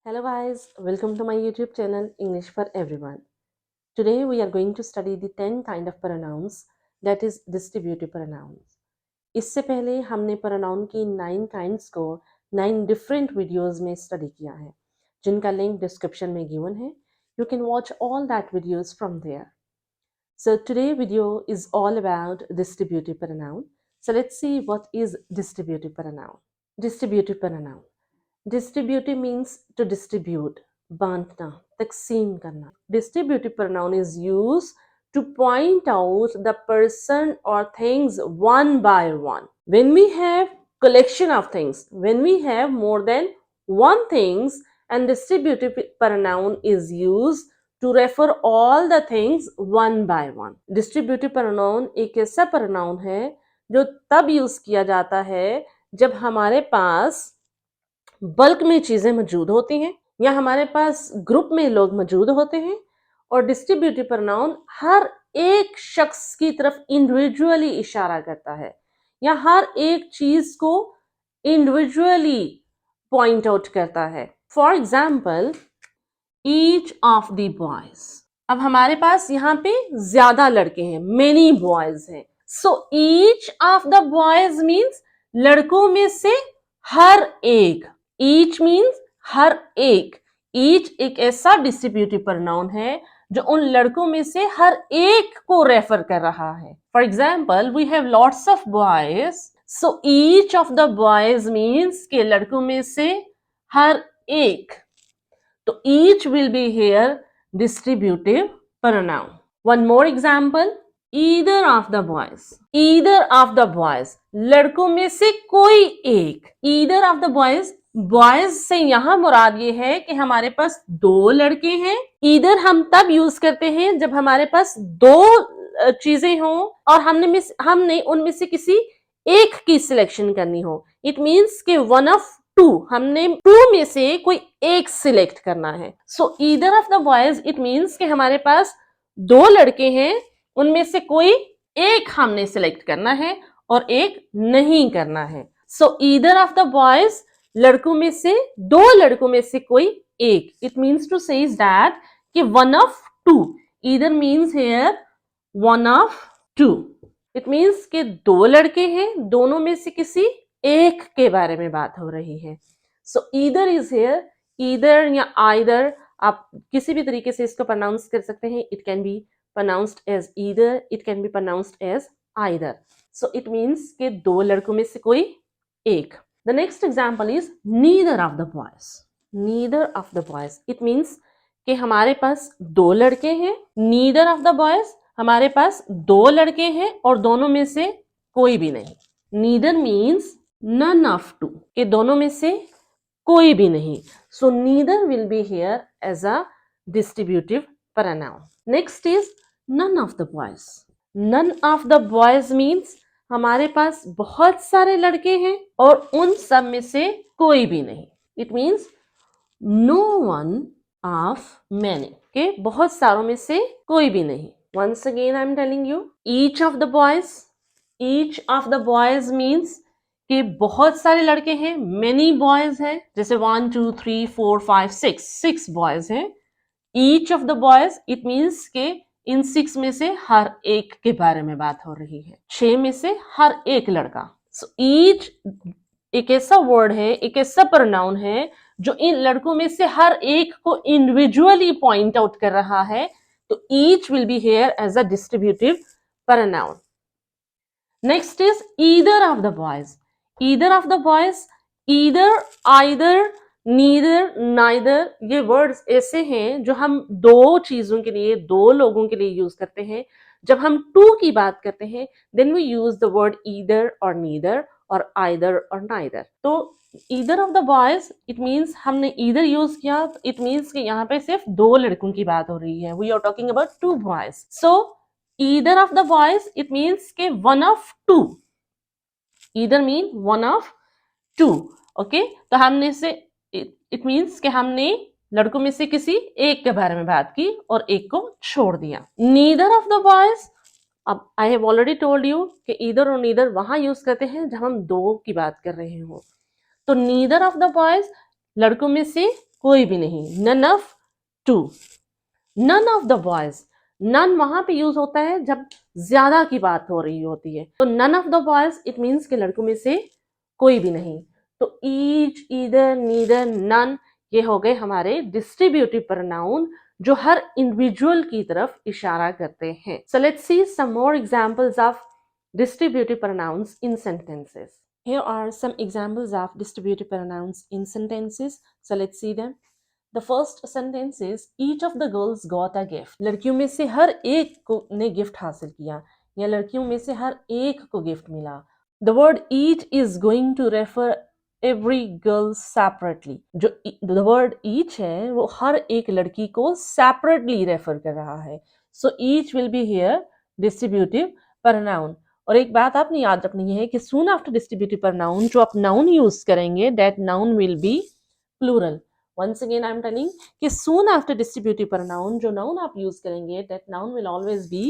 Hello guys, welcome to my YouTube channel English for Everyone. Today we are going to study the 10 kind of pronouns, that is distributive pronouns. इससे पहले हमने pronoun की 9 kinds को 9 different videos में study किया है, जिनका link description में given है. You can watch all that videos from there. So today video is all about distributive pronoun. So let's see what is distributive pronoun. Distributive pronoun. Distributive means to distribute, बांटना, तकसीम करना. Distributive pronoun is used to point out the person or things one by one. When we have collection of things, when we have more than one things, and distributive pronoun is used to refer all the things one by one. Distributive pronoun एक ऐसा pronoun है जो तब use किया जाता है जब हमारे पास बल्क में चीजें मौजूद होती हैं या हमारे पास ग्रुप में लोग मौजूद होते हैं. और डिस्ट्रीब्यूटिव प्रोनाउन हर एक शख्स की तरफ इंडिविजुअली इशारा करता है या हर एक चीज को इंडिविजुअली पॉइंट आउट करता है. For example, each of the boys. अब हमारे पास यहाँ पे ज्यादा लड़के हैं, मेनी बॉयज हैं. सो each of the boys means लड़कों में से हर एक. ईच मीन्स हर एक. ईच एक ऐसा डिस्ट्रीब्यूटिव प्रोनाउन है जो उन लड़कों में से हर एक को रेफर कर रहा है. For example, we have lots of boys, so each of the boys means के लड़कों में से हर एक. तो each will be here distributive pronoun. One more example, either of the boys. Either of the boys, लड़कों में से कोई एक. Either of the boys, boys से यहां मुराद ये है कि हमारे पास दो लड़के हैं. ईदर हम तब यूज करते हैं जब हमारे पास दो चीजें हों और हमने उनमें से किसी एक की सिलेक्शन करनी हो. इट मीन्स के वन ऑफ टू, हमने टू में से कोई एक सिलेक्ट करना है. So either of the boys, it means के हमारे पास दो लड़के हैं, उनमें से कोई एक हमने सिलेक्ट करना है और एक नहीं करना है. So either of the boys, लड़कों में से दो लड़कों में से कोई एक. It means to say that कि one of two. Either means here one of two. It means कि दो लड़के हैं, दोनों में से किसी एक के बारे में बात हो रही है. So either is here. Either या आइदर, आप किसी भी तरीके से इसको प्रोनाउंस कर सकते हैं. It can be pronounced as either, it can be pronounced as either. So it means कि दो लड़कों में से कोई एक. The next example is neither of the boys. Neither of the boys, it means कि हमारे पास दो लड़के हैं. Neither of the boys, हमारे पास दो लड़के हैं और दोनों में से कोई भी नहीं. Neither means none of two, कि दोनों में से कोई भी नहीं. So neither will be here as a distributive pronoun. Next is none of the boys. None of the boys means हमारे पास बहुत सारे लड़के हैं और उन सब में से कोई भी नहीं. It means no one of many, के बहुत सारों में से कोई भी नहीं. Once again I am telling you, each of the boys. Each of the boys means कि बहुत सारे लड़के हैं. Many boys हैं, जैसे 1 2 3 4 5 6 boys हैं. Each of the boys, it means के इन 6 में से हर एक के बारे में बात हो रही है. 6 में से हर एक लड़का. So each एक ऐसा वर्ड है, एक ऐसा प्रोनाउन है जो इन लड़कों में से हर एक को इंडिविजुअली पॉइंट आउट कर रहा है. तो each will be here as a distributive pronoun. Next is either of the boys. Either of the boys, either, either, neither, neither, ये वर्ड्स ऐसे हैं जो हम दो चीजों के लिए, दो लोगों के लिए यूज करते हैं. जब हम टू की बात करते हैं then we use the word either और नीदर और आइदर और नाइदर. तो either of the boys, it means हमने ईदर यूज किया, इट मीन्स कि यहाँ पे सिर्फ दो लड़कों की बात हो रही है. We are talking about two boys. So either of the boys, it means के one of two. Either mean one of two. Okay, तो हमने से इट मीन्स कि हमने लड़कों में से किसी एक के बारे में बात की और एक को छोड़ दिया. नीदर ऑफ द बॉयज, अब I have already told you कि ईदर और नीदर वहां यूज करते हैं जब हम दो की बात कर रहे हो. तो नीदर ऑफ द बॉयज, लड़कों में से कोई भी नहीं, none of two, none of the boys, none वहां पे यूज होता है जब ज्यादा की बात हो रही होती है, तो none of the boys it means कि लड़कों में से कोई भी नहीं। तो each, either, neither, none ये हो गए हमारे डिस्ट्रीब्यूटिव प्रोनाउन जो हर इंडिविजुअल की तरफ इशारा करते हैं। So let's see some more examples of distributive pronouns in sentences. Here are some examples of distributive pronouns in sentences. So let's see them. The first sentence is each of the girls got a gift. लड़कियों में से हर एक को ने gift हासिल किया या लड़कियों में से हर एक को गिफ्ट मिला। The word each is going to refer every girl separately. जो the word each है वो हर एक लड़की को separately रेफर कर रहा है। So each will be here distributive pronoun. और एक बात आपने याद रखनी है कि soon after distributive pronoun जो आप noun यूज करेंगे that noun will be plural. Once again I am telling कि soon after distributive pronoun जो noun आप यूज करेंगे that noun will always be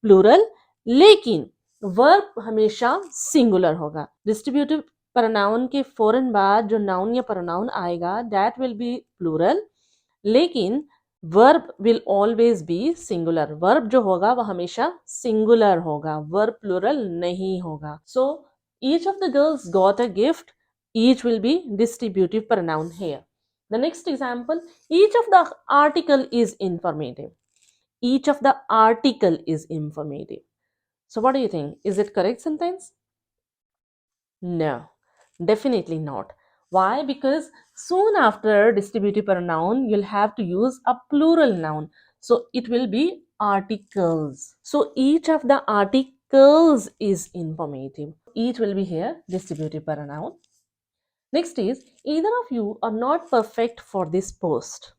plural, लेकिन verb हमेशा singular होगा। distributive pronoun के फौरन बाद जो noun या pronoun आएगा that will be plural, लेकिन verb will always be singular. verb जो होगा वह हमेशा singular होगा, verb plural नहीं होगा। So each of the girls got a gift, each will be distributive pronoun here. The next example, each of the article is informative. Each of the article is informative. So what do you think? Is it correct sentence? No, definitely not. Why? Because soon after distributive pronoun, you'll have to use a plural noun. So it will be articles. So each of the articles is informative. Each will be here distributive pronoun. Next is either of you are not perfect for this post.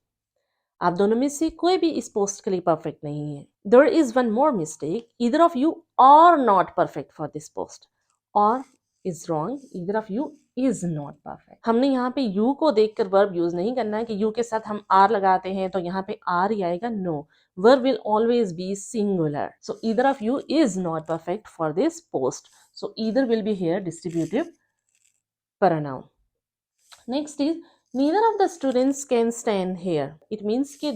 आप दोनों में से कोई भी इस post के लिए perfect नहीं है। There is one more mistake. Either of you are not perfect for this post. Or is wrong. Either of you is not perfect. हमने यहाँ पे you को देखकर verb यूज नहीं करना है कि you के साथ हम are लगाते हैं तो यहाँ पे are ही आएगा। No. Verb will always be singular. So either of you is not perfect for this post. So either will be here distributive pronoun. Next is neither of the students can stand here. It means कि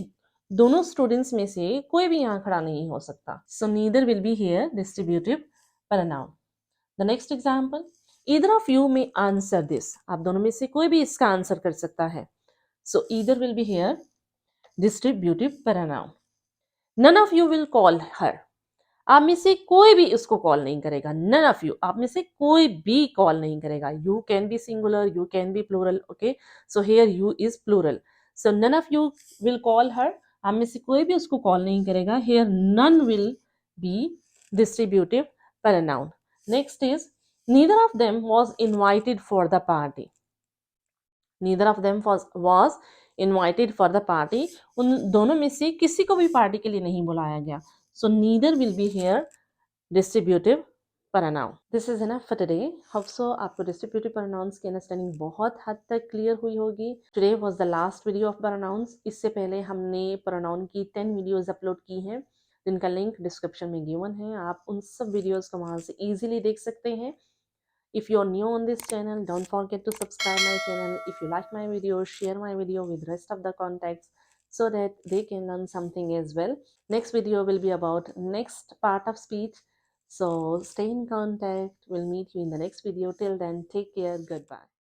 दोनों students में से कोई भी यहाँ खड़ा नहीं हो सकता. So neither will be here distributive pronoun. The next example, either of you may answer this. आप दोनों में से कोई भी इसका आंसर कर सकता है. So either will be here distributive pronoun. None of you will call her. आप में से कोई भी इसको कॉल नहीं करेगा। none of you, आप में से कोई भी कॉल नहीं करेगा। you can be singular, you can be plural, okay? So here you is plural. So none of you will call her. आप में से कोई भी उसको कॉल नहीं करेगा। Here none will be distributive pronoun. Next is neither of them was invited for the party. Neither of them was invited for the party. उन दोनों में से किसी को भी पार्टी के लिए नहीं बुलाया गया। So neither will be here distributive pronoun. This is enough for today. Hope so आपको distributive pronouns की understanding बहुत हद तक clear हुई होगी. Today was the last video of pronouns. इससे पहले हमने pronoun की 10 videos upload की हैं जिनका link description में given है। आप उन सब videos को वहाँ से easily देख सकते हैं। If you're new on this channel, don't forget to subscribe my channel. If you like my video, share my video with rest of the contacts so that they can learn something as well. Next video will be about next part of speech. So stay in contact. We'll meet you in the next video. Till then, take care. Goodbye.